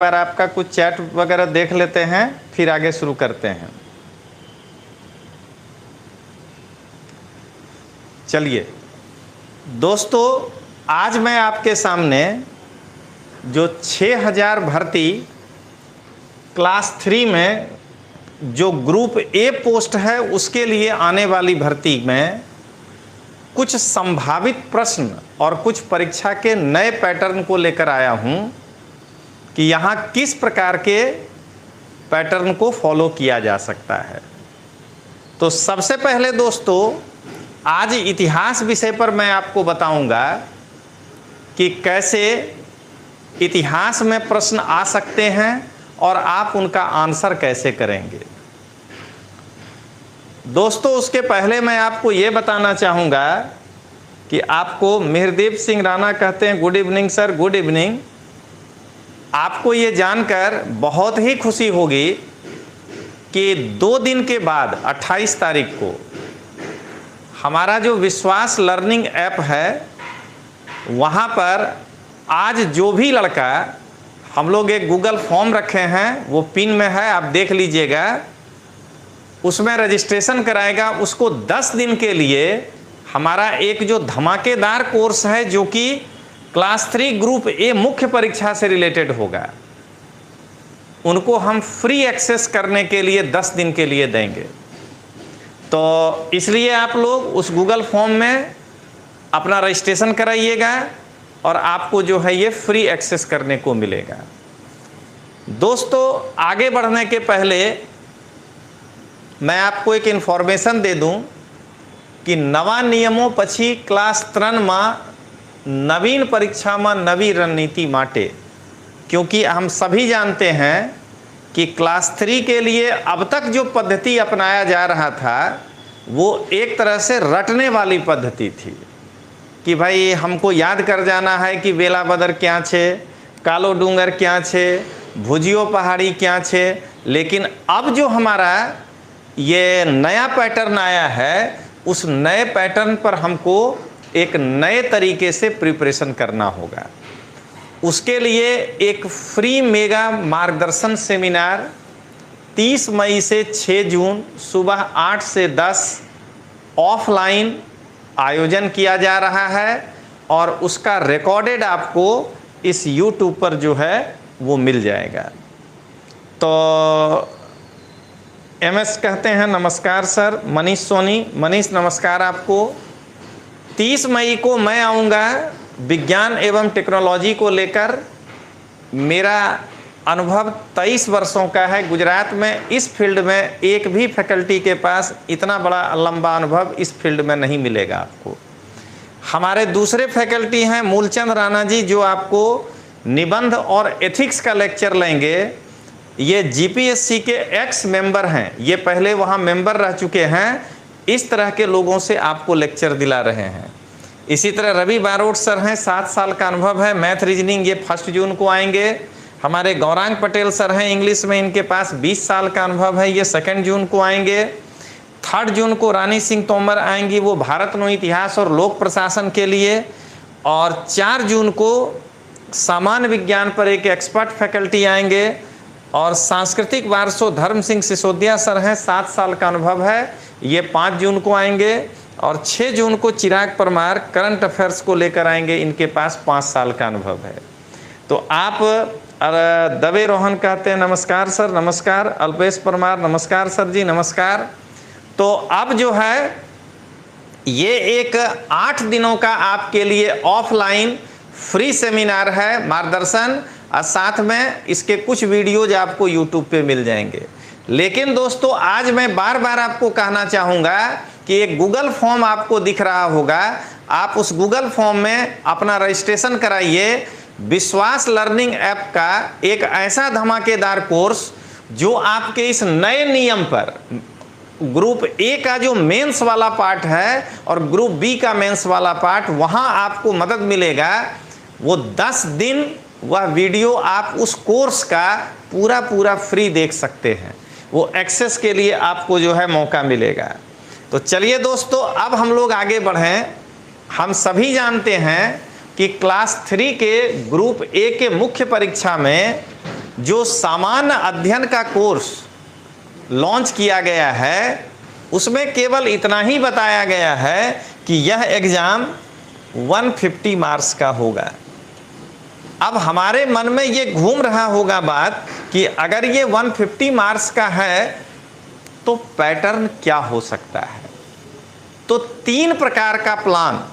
बार आपका कुछ चैट वगैरह देख लेते हैं, फिर आगे शुरू करते हैं। चलिए दोस्तों, आज मैं आपके सामने जो 6000 भर्ती क्लास 3 में जो ग्रुप ए पोस्ट है उसके लिए आने वाली भर्ती में कुछ संभावित प्रश्न और कुछ परीक्षा के नए पैटर्न को लेकर आया हूं कि यहाँ किस प्रकार के पैटर्न को फॉलो किया जा सकता है। तो सबसे पहले दोस्तों, आज इतिहास विषय पर मैं आपको बताऊंगा कि कैसे इतिहास में प्रश्न आ सकते हैं और आप उनका आंसर कैसे करेंगे। दोस्तों, उसके पहले मैं आपको ये बताना चाहूँगा कि आपको मेहरदीप सिंह राणा कहते हैं, good evening sir, good evening. आपको ये जानकर बहुत ही खुशी होगी कि 2 दिन के बाद 28 तारीख को हमारा जो विश्वास लर्निंग ऐप है, वहाँ पर आज जो भी लड़का, हम लोग एक गूगल फॉर्म रखे हैं, वो पिन में है, आप देख लीजिएगा, उसमें रजिस्ट्रेशन कराएगा, उसको 10 दिन के लिए हमारा एक जो धमाकेदार कोर्स है जो कि क्लास 3 ग्रुप ए मुख्य परीक्षा से रिलेटेड होगा, उनको हम फ्री एक्सेस करने के लिए 10 दिन के लिए देंगे। तो इसलिए आप लोग उस गूगल फॉर्म में अपना रजिस्ट्रेशन कराइएगा और आपको जो है ये फ्री एक्सेस करने को मिलेगा। दोस्तों, आगे बढ़ने के पहले मैं आपको एक इन्फॉर्मेशन दे दूं कि नवा नियमों પછી क्लास 3 में नवीन परीक्षा में नवी रणनीति माटे, क्योंकि हम सभी जानते हैं कि क्लास 3 के लिए अब तक जो पद्धति अपनाया जा रहा था वो एक तरह से रटने वाली पद्धति थी कि भाई हमको याद कर जाना है कि वेला बदर क्या छे, कालो डूंगर क्या छे, भुजियो पहाड़ी क्या छे। लेकिन अब जो हमारा ये नया पैटर्न आया है, उस नए पैटर्न पर हमको एक नए तरीके से प्रिपरेशन करना होगा। उसके लिए एक फ्री मेगा मार्गदर्शन सेमिनार 30 मई से 6 जून सुबह 8 से 10 ऑफलाइन आयोजन किया जा रहा है और उसका रिकॉर्डेड आपको इस YouTube पर जो है वो मिल जाएगा। तो MS कहते हैं, नमस्कार सर। मनीष सोनी, मनीष नमस्कार आपको। 30 मई को मैं आऊँगा विज्ञान एवं टेक्नोलॉजी को लेकर। मेरा अनुभव 23 वर्षों का है गुजरात में। इस फील्ड में एक भी फैकल्टी के पास इतना बड़ा लंबा अनुभव इस फील्ड में नहीं मिलेगा आपको। हमारे दूसरे फैकल्टी हैं मूलचंद राणा जी, जो आपको निबंध और एथिक्स का लेक्चर लेंगे। ये GPSC के एक्स मेंबर हैं, ये पहले वहाँ मेंबर रह चुके हैं। इस तरह के लोगों से आपको लेक्चर दिला रहे हैं। इसी तरह रवि बारोट सर हैं, 7 साल का अनुभव है। मैथ रीजनिंग ये 1 जून को आएंगे। हमारे गौरांग पटेल सर हैं, इंग्लिश में इनके पास 20 साल का अनुभव है, ये 2 जून को आएंगे। 3 जून को रानी सिंह तोमर आएंगी, वो भारत नो इतिहास और लोक प्रशासन के लिए। और 4 जून को सामान्य विज्ञान पर एक एक्सपर्ट फैकल्टी आएंगे। और सांस्कृतिक वारसो धर्म सिंह सिसोदिया सर हैं, 7 साल का अनुभव है, ये 5 जून को आएंगे। और 6 जून को चिराग परमार करंट अफेयर्स को लेकर आएंगे, इनके पास 5 साल का अनुभव है। तो आप दवे रोहन कहते हैं, नमस्कार सर, नमस्कार। अल्पेश परमार, नमस्कार सर जी, नमस्कार। तो अब जो है ये एक 8 दिनों का आपके लिए ऑफलाइन फ्री सेमिनार है, मार्गदर्शन, और साथ में इसके कुछ वीडियोज आपको YouTube पे मिल जाएंगे। लेकिन दोस्तों, आज मैं बार बार आपको कहना चाहूँगा कि एक गूगल फॉर्म आपको दिख रहा होगा, आप उस गूगल फॉर्म में अपना रजिस्ट्रेशन कराइए। विश्वास लर्निंग ऐप का एक ऐसा धमाकेदार कोर्स जो आपके इस नए नियम पर ग्रुप ए का जो मेंस वाला पार्ट है और ग्रुप बी का मेंस वाला पार्ट, वहाँ आपको मदद मिलेगा। वो 10 दिन वह वीडियो आप उस कोर्स का पूरा फ्री देख सकते हैं। वो एक्सेस के लिए आपको जो है मौका मिलेगा। तो चलिए दोस्तों, अब हम लोग आगे बढ़ें। हम सभी जानते हैं कि क्लास 3 के ग्रुप ए के मुख्य परीक्षा में जो सामान्य अध्ययन का कोर्स लॉन्च किया गया है उसमें केवल इतना ही बताया गया है कि यह एग्जाम 150 मार्क्स का होगा। अब हमारे मन में ये घूम रहा होगा बात कि अगर ये 150 मार्क्स का है तो पैटर्न क्या हो सकता है। तो 3 प्रकार का प्लान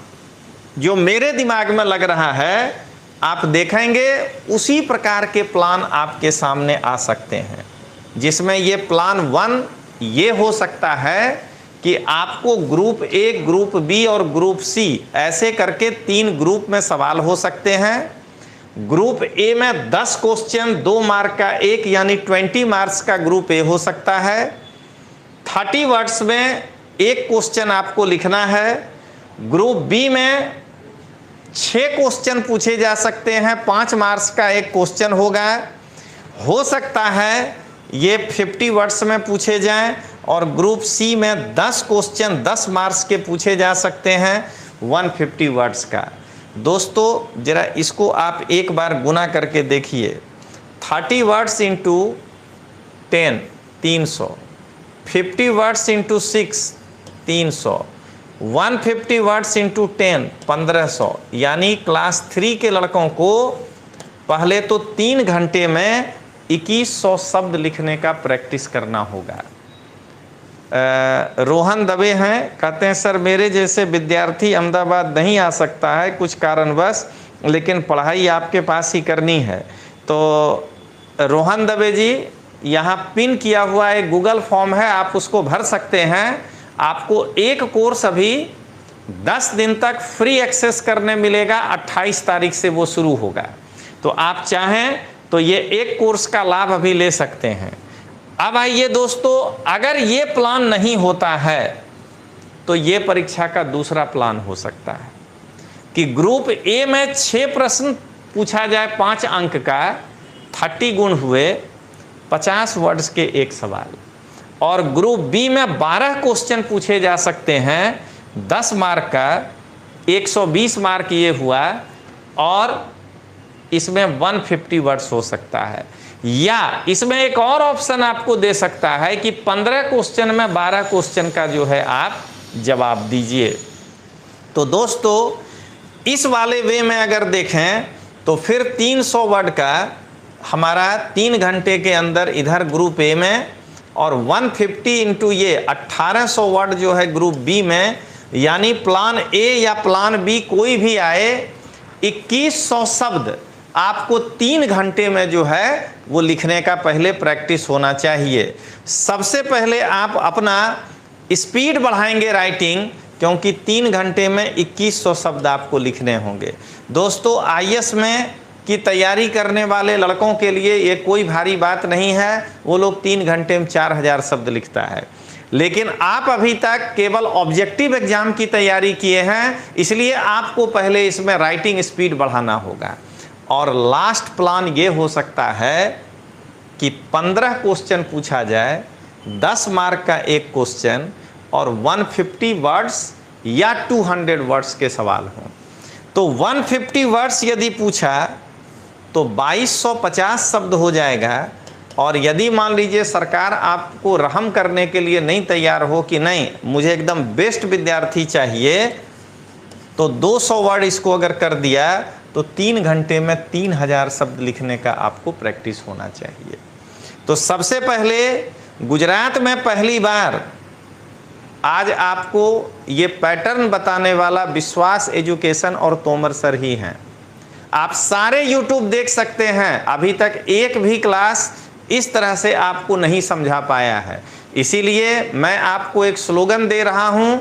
जो मेरे दिमाग में लग रहा है, आप देखेंगे उसी प्रकार के प्लान आपके सामने आ सकते हैं, जिसमें ये प्लान 1 ये हो सकता है कि आपको ग्रुप ए, ग्रुप बी और ग्रुप सी ऐसे करके 3 ग्रुप में सवाल हो सकते हैं। ग्रुप ए में 10 क्वेश्चन 2 मार्क का एक यानी 20 मार्क्स का ग्रुप ए हो सकता है। 30 वर्ड्स में एक क्वेश्चन आपको लिखना है। ग्रुप बी में 6 क्वेश्चन पूछे जा सकते हैं, 5 मार्क्स का एक क्वेश्चन होगा। हो सकता है ये 50 वर्ड्स में पूछे जाएं और ग्रुप सी में 10 क्वेश्चन 10 मार्क्स के पूछे जा सकते हैं 150 वर्ड्स का। दोस्तों जरा इसको आप एक बार गुना करके देखिए। 30 words into 10 300, 50 words into 6 300, 150 words into 10 1500। यानी क्लास 3 के लड़कों को पहले तो 3 घंटे में 2100 शब्द लिखने का प्रैक्टिस करना होगा। रोहन दबे हैं, कहते हैं सर मेरे जैसे विद्यार्थी अहमदाबाद नहीं आ सकता है कुछ कारणवश, लेकिन पढ़ाई आपके पास ही करनी है। तो रोहन दबे जी, यहाँ पिन किया हुआ एक गूगल फॉर्म है, आप उसको भर सकते हैं। आपको एक कोर्स अभी 10 दिन तक फ्री एक्सेस करने मिलेगा। 28 तारीख से वो शुरू होगा, तो आप चाहें तो ये एक कोर्स का लाभ अभी ले सकते हैं। अब आइए दोस्तों, अगर ये प्लान नहीं होता है तो ये परीक्षा का दूसरा प्लान हो सकता है कि ग्रुप ए में 6 प्रश्न पूछा जाए 5 अंक का, 30 गुण हुए 50 वर्ड्स के एक सवाल। और ग्रुप बी में 12 क्वेश्चन पूछे जा सकते हैं 10 मार्क का, 120 मार्क ये हुआ, और इसमें 150 वर्ड्स हो सकता है। या इसमें एक और ऑप्शन आपको दे सकता है कि 15 क्वेश्चन में 12 क्वेश्चन का जो है आप जवाब दीजिए। तो दोस्तों इस वाले वे में अगर देखें तो फिर 300 वर्ड का हमारा 3 घंटे के अंदर इधर ग्रुप ए में, और 150 इंटू ये 1800 वर्ड जो है ग्रुप बी में। यानी प्लान ए या प्लान बी कोई भी आए, 2100 शब्द आपको 3 घंटे में जो है वो लिखने का पहले प्रैक्टिस होना चाहिए। सबसे पहले आप अपना स्पीड बढ़ाएंगे राइटिंग, क्योंकि 3 घंटे में 2100 शब्द आपको लिखने होंगे। दोस्तों आईएएस में की तैयारी करने वाले लड़कों के लिए ये कोई भारी बात नहीं है, वो लोग 3 घंटे में 4000 शब्द लिखता है। लेकिन आप अभी तक केवल ऑब्जेक्टिव एग्जाम की तैयारी किए हैं, इसलिए आपको पहले इसमें राइटिंग स्पीड बढ़ाना होगा। और लास्ट प्लान ये हो सकता है कि 15 क्वेश्चन पूछा जाए, 10 मार्क का एक क्वेश्चन, और 150 वर्ड्स या 200 वर्ड्स के सवाल हों। तो 150 वर्ड्स यदि पूछा तो 2250 शब्द हो जाएगा। और यदि मान लीजिए सरकार आपको रहम करने के लिए नहीं तैयार हो कि नहीं मुझे एकदम बेस्ट विद्यार्थी चाहिए, तो 200 वर्ड इसको अगर कर दिया तो 3 घंटे में 3000 शब्द लिखने का आपको प्रैक्टिस होना चाहिए। तो सबसे पहले गुजरात में पहली बार आज आपको ये पैटर्न बताने वाला विश्वास एजुकेशन और तोमर सर ही हैं। आप सारे YouTube देख सकते हैं, अभी तक एक भी क्लास इस तरह से आपको नहीं समझा पाया है। इसीलिए मैं आपको एक स्लोगन दे रहा हूं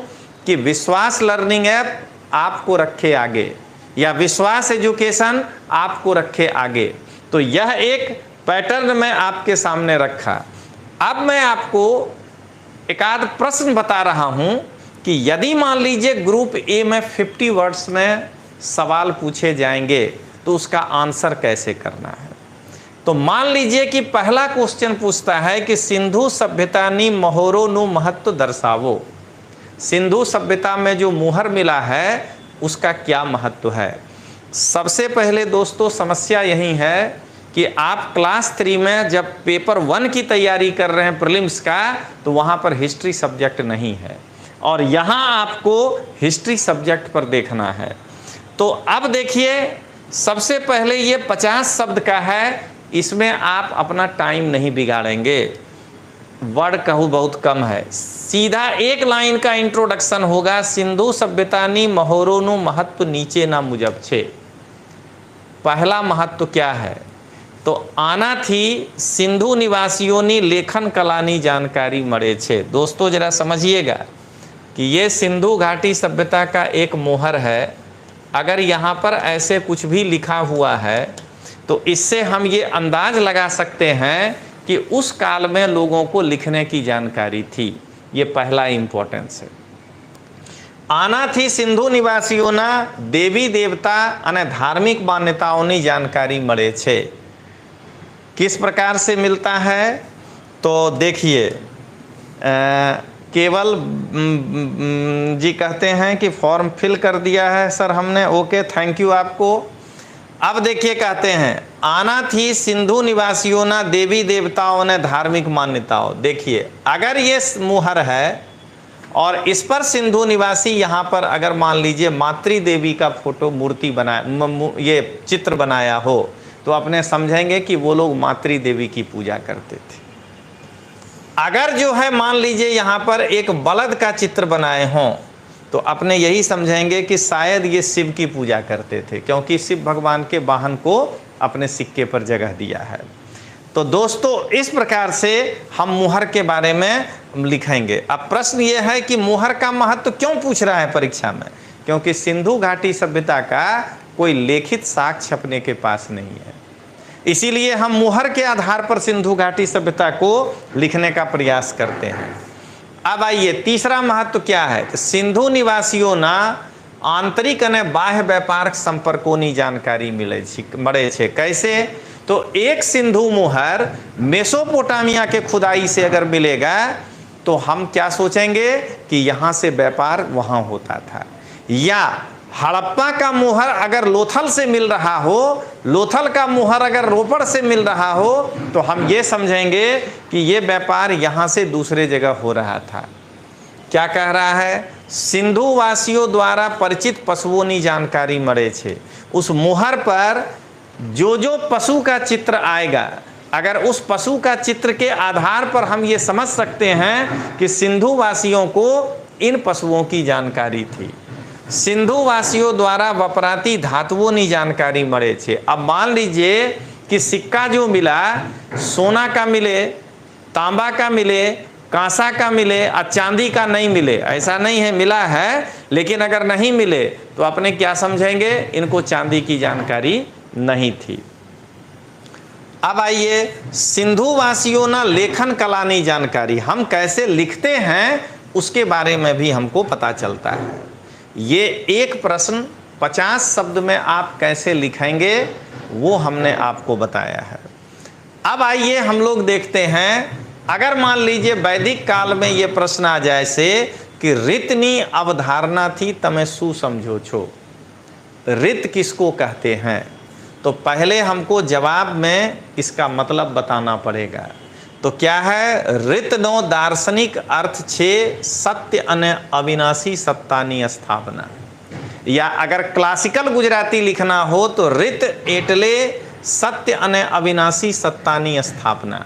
कि विश्वास लर्निंग ऐप आपको रखे आगे, या विश्वास एजुकेशन आपको रखे आगे। तो यह एक पैटर्न मैं आपके सामने रखा। अब मैं आपको एक आध प्रश्न बता रहा हूं कि यदि मान लीजिए ग्रुप ए में 50 वर्ड्स में सवाल पूछे जाएंगे तो उसका आंसर कैसे करना है। तो मान लीजिए कि पहला क्वेश्चन पूछता है कि सिंधु सभ्यता नी मोहरो नु महत्व दर्शावो। सिंधु सभ्यता में जो मुहर मिला है उसका क्या महत्व है। सबसे पहले दोस्तों समस्या यही है कि आप क्लास 3 में जब पेपर 1 की तैयारी कर रहे हैं प्रीलिम्स का, तो वहाँ पर हिस्ट्री सब्जेक्ट नहीं है और यहाँ आपको हिस्ट्री सब्जेक्ट पर देखना है। तो अब देखिए, सबसे पहले ये 50 शब्द का है, इसमें आप अपना टाइम नहीं बिगाड़ेंगे। वर्ड कहूँ बहुत कम है, सीधा एक लाइन का इंट्रोडक्शन होगा। सिंधु सभ्यतानी महोरोनु महत्व नीचे ना मुजब छे। पहला महत्व क्या है? तो आना थी सिंधु निवासियों लेखन कलानी जानकारी मरे छे। दोस्तों जरा समझिएगा कि ये सिंधु घाटी सभ्यता का एक मोहर है। अगर यहाँ पर ऐसे कुछ भी लिखा हुआ है तो इससे हम ये अंदाज लगा सकते हैं कि उस काल में लोगों को लिखने की जानकारी थी। ये पहला इंपॉर्टेंस है। आना थी सिंधु निवासियों देवी देवता અને धार्मिक मान्यताओं जानकारी મળે છે। किस प्रकार से मिलता है? तो देखिए, केवल जी कहते हैं कि फॉर्म फिल कर दिया है सर हमने, ओके थैंक यू आपको। अब देखिए कहते हैं आना थी सिंधु निवासियों देवी देवताओं ने धार्मिक मान्यताओं। देखिए अगर ये मुहर है और इस पर सिंधु निवासी, यहाँ पर अगर मान लीजिए मातृ देवी का फोटो मूर्ति बनाया, ये चित्र बनाया हो, तो अपने समझेंगे कि वो लोग मातृ देवी की पूजा करते थे। अगर जो है मान लीजिए यहाँ पर एक बलद का चित्र बनाए हों, तो अपने यही समझेंगे कि शायद ये शिव की पूजा करते थे, क्योंकि शिव भगवान के वाहन को अपने सिक्के पर जगह दिया है। तो दोस्तों इस प्रकार से हम मुहर के बारे में लिखेंगे। अब प्रश्न ये है कि मुहर का महत्व क्यों पूछ रहा है परीक्षा में? क्योंकि सिंधु घाटी सभ्यता का कोई लिखित साक्ष्य अपने के पास नहीं है, इसीलिए हम मुहर के आधार पर सिंधु घाटी सभ्यता को लिखने का प्रयास करते हैं। अब आइए तीसरा महत्व क्या है? तो सिंधु निवासियों आंतरिक અને बाह्य व्यापार संपर्कों की जानकारी મળે છે। कैसे? तो एक सिंधु मुहर मेसोपोटामिया के खुदाई से अगर मिलेगा तो हम क्या सोचेंगे कि यहाँ से व्यापार वहाँ होता था। या हड़प्पा का मुहर अगर लोथल से मिल रहा हो, लोथल का मुहर अगर रोपड़ से मिल रहा हो, तो हम ये समझेंगे कि ये व्यापार यहाँ से दूसरे जगह हो रहा था। क्या कह रहा है? सिंधु वासियों द्वारा परिचित पशुओं की जानकारी મળે છે। उस मुहर पर जो जो पशु का चित्र आएगा, अगर उस पशु का चित्र के आधार पर हम ये समझ सकते हैं कि सिंधु वासियों को इन पशुओं की जानकारी थी। सिंधु वासियों द्वारा वपराती धातुओं की जानकारी મળે છે। अब मान लीजिए कि सिक्का जो मिला, सोना का मिले, तांबा का मिले, कांसा का मिले और चांदी का नहीं मिले, ऐसा नहीं है, मिला है, लेकिन अगर नहीं मिले तो अपने क्या समझेंगे? इनको चांदी की जानकारी नहीं थी। अब आइए सिंधु वासियों लेखन कला की जानकारी, हम कैसे लिखते हैं उसके बारे में भी हमको पता चलता है। ये एक प्रश्न 50 शब्द में आप कैसे लिखेंगे वो हमने आपको बताया है। अब आइए हम लोग देखते हैं, अगर मान लीजिए वैदिक काल में ये प्रश्न आ जाए से कि ऋतनी अवधारणा थी तमें शू समझो छो, ऋत किसको कहते हैं? तो पहले हमको जवाब में इसका मतलब बताना पड़ेगा। तो क्या है? ऋत नो दार्शनिक अर्थ छे सत्य अने अविनाशी सत्तानी स्थापना। या अगर क्लासिकल गुजराती लिखना हो तो ऋत एटले सत्य अने अविनाशी सत्तानी स्थापना।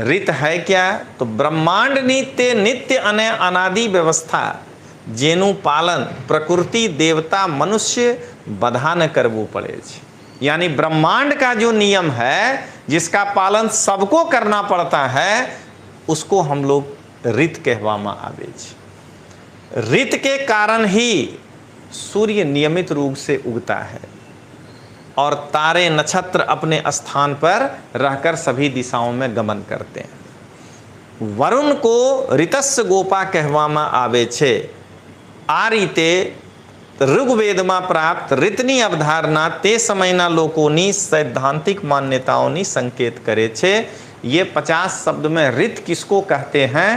ऋत है क्या? तो ब्रह्मांड नित्य नित्य अने अनादि व्यवस्था जेनु पालन प्रकृति देवता मनुष्य बधा न करवू पड़े। यानी ब्रह्मांड का जो नियम है जिसका पालन सबको करना पड़ता है, उसको हम लोग ऋत कहवामा आवे छे। ऋत के कारण ही सूर्य नियमित रूप से उगता है और तारे नक्षत्र अपने स्थान पर रहकर सभी दिशाओं में गमन करते हैं। वरुण को ऋतस्य गोपा कहवामा आवे छे। आ रीते ऋग्वेद में प्राप्त ऋतनी अवधारणा ते समयना लोकोनी सैद्धांतिक मान्यताओं संकेत करे छे। ये 50 शब्द में ऋत किसको कहते हैं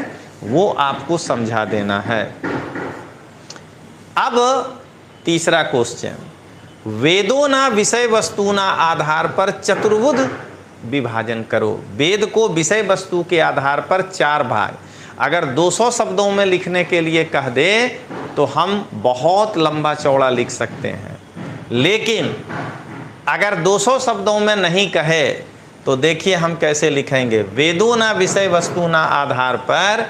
वो आपको समझा देना है। अब तीसरा क्वेश्चन, वेदों ना विषय वस्तु ना आधार पर चतुर्विध विभाजन करो। वेद को विषय वस्तु के आधार पर 4 भाग, अगर 200 शब्दों में लिखने के लिए कह दे तो हम बहुत लंबा चौड़ा लिख सकते हैं, लेकिन अगर 200 शब्दों में नहीं कहे तो देखिए हम कैसे लिखेंगे। वेदों ना विषय वस्तु ना आधार पर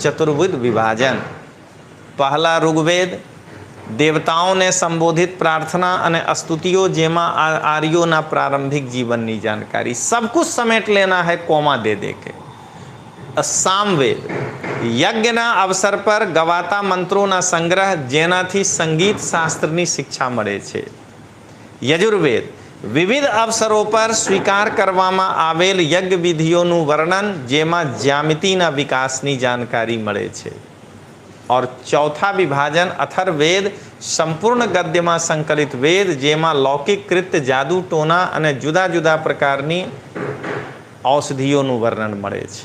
चतुर्विध विभाजन। पहला ऋग्वेद, देवताओं ने संबोधित प्रार्थना અને स्तुतियों जेमा आर्यो ना प्रारंभिक जीवननी जानकारी, सब कुछ समेट लेना है कोमा दे दे के। सामवेद, यज्ञના અવસર પર ગવાતા મંત્રોના સંગ્રહ જેનાથી સંગીત શાસ્ત્રની શિક્ષા મળે છે। યજુર્વેદ, વિવિધ અવસરો પર સ્વીકાર કરવામાં આવેલ યજ્ઞ વિધિઓનું વર્ણન જેમાં જ્યામિતિના વિકાસની जानकारी મળે છે। और चौथा विभाजन अथर्ववेद, संपूर्ण गद्यમાં संकलित वेद જેમાં લૌકિક કૃત્ય, જાદુ ટોના અને જુદા જુદા પ્રકારની औषधियों वर्णन મળે છે।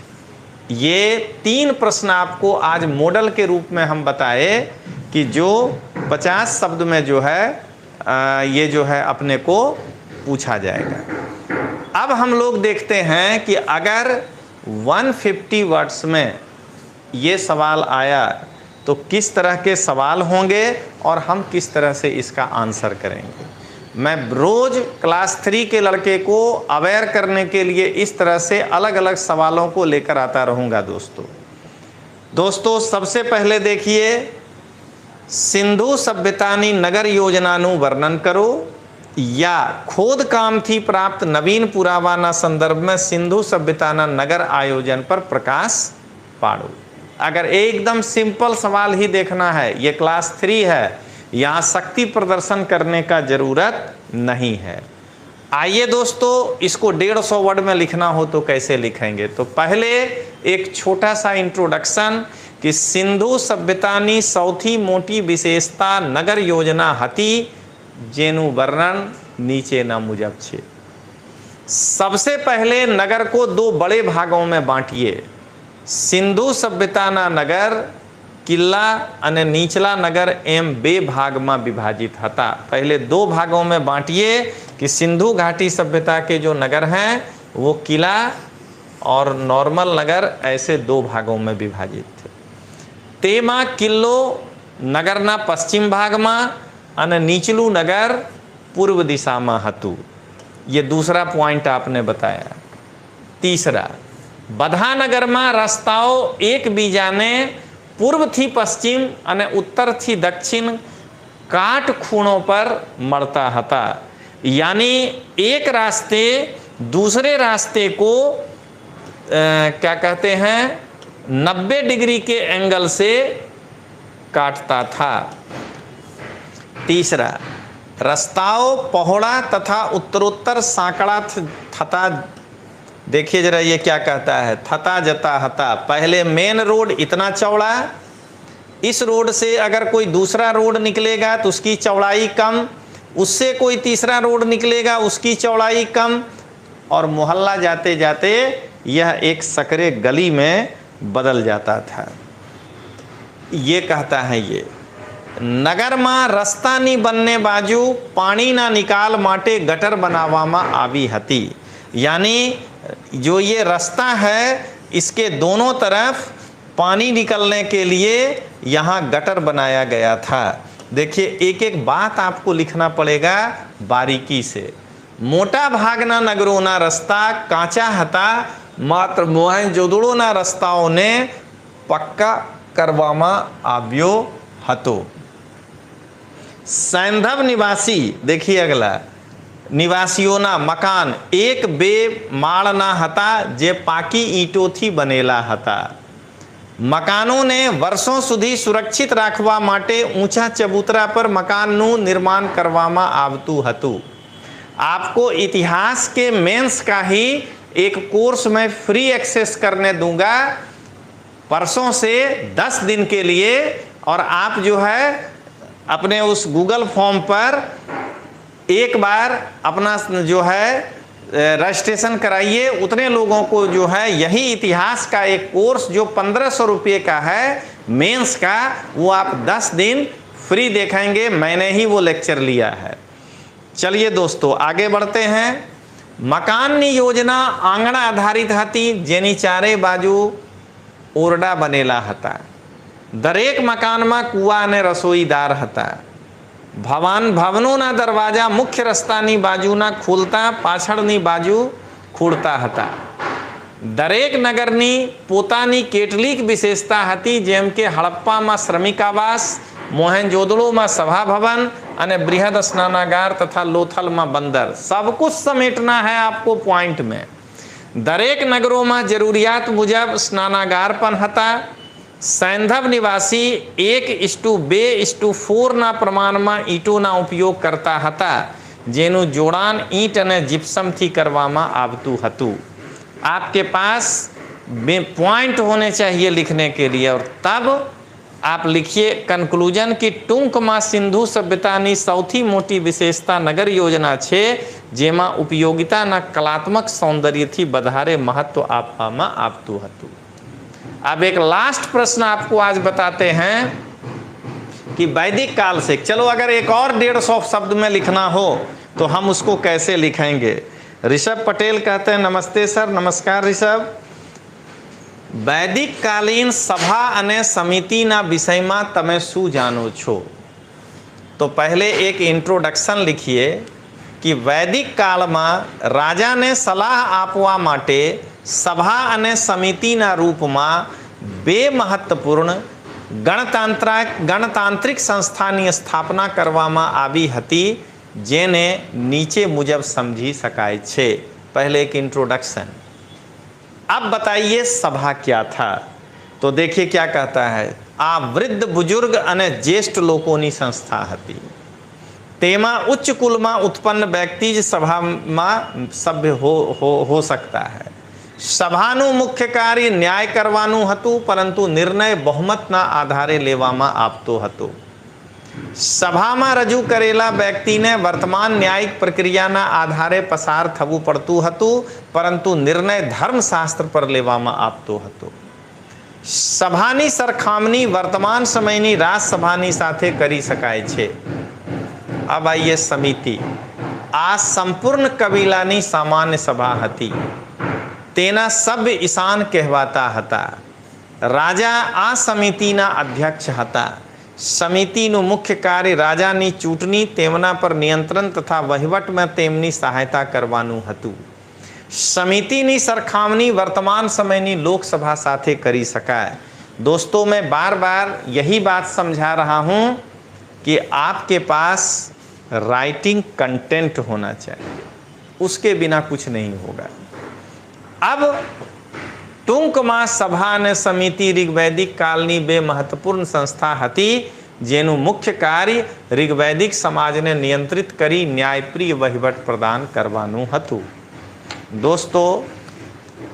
ये 3 प्रश्न आपको आज मॉडल के रूप में हम बताए कि जो 50 शब्द में जो है ये जो है अपने को पूछा जाएगा। अब हम लोग देखते हैं कि अगर 150 वर्ड्स में ये सवाल आया तो किस तरह के सवाल होंगे और हम किस तरह से इसका आंसर करेंगे। मैं रोज क्लास 3 के लड़के को अवेयर करने के लिए इस तरह से अलग अलग सवालों को लेकर आता रहूँगा। दोस्तों सबसे पहले देखिए, सिंधु सभ्यतानी नगर योजनाનું वर्णन करो या खोद कामથી प्राप्त नवीन पुरावाના संदर्भમાં सिंधु सभ्यताના नगर आयोजन पर प्रकाश पाड़ो। अगर एकदम सिंपल सवाल ही देखना है, ये क्लास 3 है, यहाँ शक्ति प्रदर्शन करने का जरूरत नहीं है। आइए दोस्तों, इसको 150 वर्ड में लिखना हो तो कैसे लिखेंगे। तो पहले एक छोटा सा इंट्रोडक्शन कि सिंधु सभ्यतानी सौथी मोटी विशेषता नगर योजना हती जेनु वर्णन नीचे ना मुजब छे। सबसे पहले नगर को 2 बड़े भागों में बांटिए। सिंधु सभ्यताना नगर किला અને નીચલા नगर एम 2 भाग में विभाजित था। पहले 2 भागों में बांटिए कि सिंधु घाटी सभ्यता के जो नगर हैं वो किला और नॉर्मल नगर ऐसे 2 भागों में विभाजित थे। तेमा किल्लो नगरना पश्चिम भाग में અને નીચલું नगर पूर्व दिशा में हतु। ये दूसरा पॉइंट आपने बताया। तीसरा, બધા નગરમાં રસ્તાઓ એકબીજાને પૂર્વથી પશ્ચિમ અને ઉત્તરથી દક્ષિણ કાટખૂણો પર મળતા હતા। यानी एक रास्ते दूसरे रास्ते को क्या कहते हैं 90 डिग्री के एंगल से काटता था। तीसरा, रास्ताओं पहोड़ा तथा उत्तरोत्तर सांकड़ा थता। देखिए जरा ये क्या कहता है, थता जता हता। पहले मेन रोड इतना चौड़ा, इस रोड से अगर कोई दूसरा रोड निकलेगा तो उसकी चौड़ाई कम, उससे कोई तीसरा रोड निकलेगा उसकी चौड़ाई कम, और मोहल्ला जाते जाते यह एक सकरे गली में बदल जाता था। ये कहता है ये नगर में रस्तानी बनने बाजू पानी ना निकाल माटे गटर बनावामा आवी हती। यानी जो ये रास्ता है इसके दोनों तरफ पानी निकलने के लिए यहाँ गटर बनाया गया था। देखिए एक एक बात आपको लिखना पड़ेगा बारीकी से। मोटा भागना नगरोना रस्ता काचा हता, मात्र मोहनजोदड़ोना रस्ताओं ने पक्का करवामा आव्यो हतो। सैंधव निवासी, देखिए अगला, निवासीओना मकान 1 2 माळना हता जे पाकी ईंटोथी बनेला हता। मकानों ने वर्षों सुधी सुरक्षित राखवा माटे ऊंचा चबूतरा पर मकानનું निर्माण करवामा आवतु हतु। आपको इतिहास के मेंस का ही एक कोर्स में फ्री एक्सेस करने दूंगा परसों से 10 दिन के लिए, और आप जो है अपने उस गूगल फॉर्म पर एक बार अपना जो है रजिस्ट्रेशन कराइए। उतने लोगों को जो है यही इतिहास का एक कोर्स जो 1500 रुपये का है मेंस का, वो आप 10 दिन फ्री देखेंगे। मैंने ही वो लेक्चर लिया है। चलिए दोस्तों आगे बढ़ते हैं। मकाननी योजना आंगण आधारित हती, जेनी चारे बाजू ओरडा बनेला हता। दरेक मकाનમાં કૂવા અને રસોઈદાર હતા। ભવનોના દરવાજા મુખ્ય રસ્તાની બાજુના ખુલતા, પાછળની બાજુ ખુલતા હતા। દરેક નગરની પોતાની કેટલીક વિશેષતા હતી, જેમ કે હડપ્પામાં શ્રમિકાવાસ, મોહેનજોદડોમાં સભાભવન અને બૃહદ સ્નાનાગાર તથા લોથલમાં બંદર। सब कुछ समेटना है आपको पॉइंट में। दरेक नगरों जरूरियात मुजब स्नानागार पण हता। सैंधव निवासी 1:2:4 ना प्रमाण में ईंटों ना उपयोग करता हता, जेनु जोड़ान ईंट अने जिप्सम थी करवामा आवतुं हतुं। आपके पास पॉइंट होने चाहिए लिखने के लिए, और तब आप लिखिए कंक्लूजन की टूंक में सिंधु सभ्यतानी सौथी मोटी विशेषता नगर योजना छे, जेमा उपयोगिता ना कलात्मक सौंदर्य थी बधारे महत्व आपवामां आवतुं हतुं। अब एक लास्ट प्रश्न आपको आज बताते हैं कि वैदिक काल से, चलो अगर एक और 150 शब्द में लिखना हो तो हम उसको कैसे लिखेंगे। ऋषभ पटेल कहते हैं नमस्ते सर। नमस्कार ऋषभ। वैदिक कालीन सभा अने समितिना विषयमां तमे शुं जाणो छो? तो पहले एक इंट्रोडक्शन लिखिए कि वैदिक काल में राजा ने सलाह आपवा माटे सभा अने समितिना रूप में बे महत्वपूर्ण गणतांत्रिक संस्थानी स्थापना करवामां आवी हती, जेने नीचे मुजब समझी शकाय छे। पहले एक इंट्रोडक्शन। अब बताइए सभा क्या था। तो देखिए क्या कहता है। आ वृद्ध बुजुर्ग अने ज्येष्ठ लोकोनी संस्था हती। तेमा उच्च कुल में उत्पन्न व्यक्ति ज सभा में सभ्य हो सकता है। सभानु मुख्य कार्य न्याय करवानुं हतुं, परंतु निर्णय बहुमतना आधारे लेवामां आवतो हतो। सभा में रजू करेला व्यक्ति ने वर्तमान न्यायिक प्रक्रियाना आधारे पसार थवुं पड़तुं हतुं, परंतु निर्णय धर्मशास्त्र पर लेवामां आवतो हतो। सभानी सरखामणी वर्तमान समयनी राजसभानी साथे करी शकाय छे। अब आइए समिति। आ संपूर्ण कबीलानी सामान्य सभा हती। तेना सभ्य ईशान कहवाता हता। राजा आ समितिना अध्यक्ष हता। समितिनु मुख्य कार्य राजानी चूंटणी, तेमना पर नियंत्रण तथा वहीवट में तेमनी सहायता करवानुं हतुं। समितिनी सरखामणी वर्तमान समयनी लोकसभा साथे करी शकाय। दोस्तों मैं बार बार यही बात समझा रहा हूं कि आपके पास राइटिंग कंटेंट होना चाहिए, उसके बिना कुछ नहीं होगा। अब टूंक में सभा ने समिति ऋग्वैदिक कालनी बे महत्वपूर्ण संस्था हती, जेनु मुख्य कार्य ऋग्वैदिक समाज ने नियंत्रित करी न्यायप्रिय वहीवट प्रदान करवानुं हतुं। दोस्तों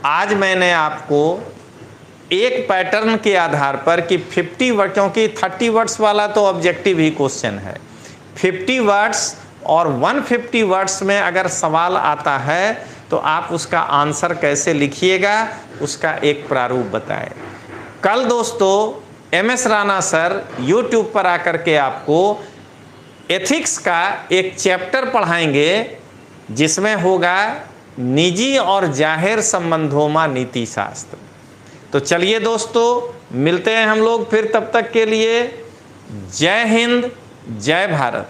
आज मैंने आपको एक पैटर्न के आधार पर कि 50 वर्ड, क्योंकि 30 वर्ड्स वाला तो ऑब्जेक्टिव ही क्वेश्चन है, 50 वर्ड्स और 150 वर्ड्स में अगर सवाल आता है तो आप उसका आंसर कैसे लिखिएगा उसका एक प्रारूप बताएं। कल दोस्तों MS राणा सर YouTube पर आकर के आपको एथिक्स का एक चैप्टर पढ़ाएंगे, जिसमें होगा निजी और जाहिर संबंधों में नीति शास्त्र। तो चलिए दोस्तों मिलते हैं हम लोग फिर, तब तक के लिए जय हिंद, जय भारत।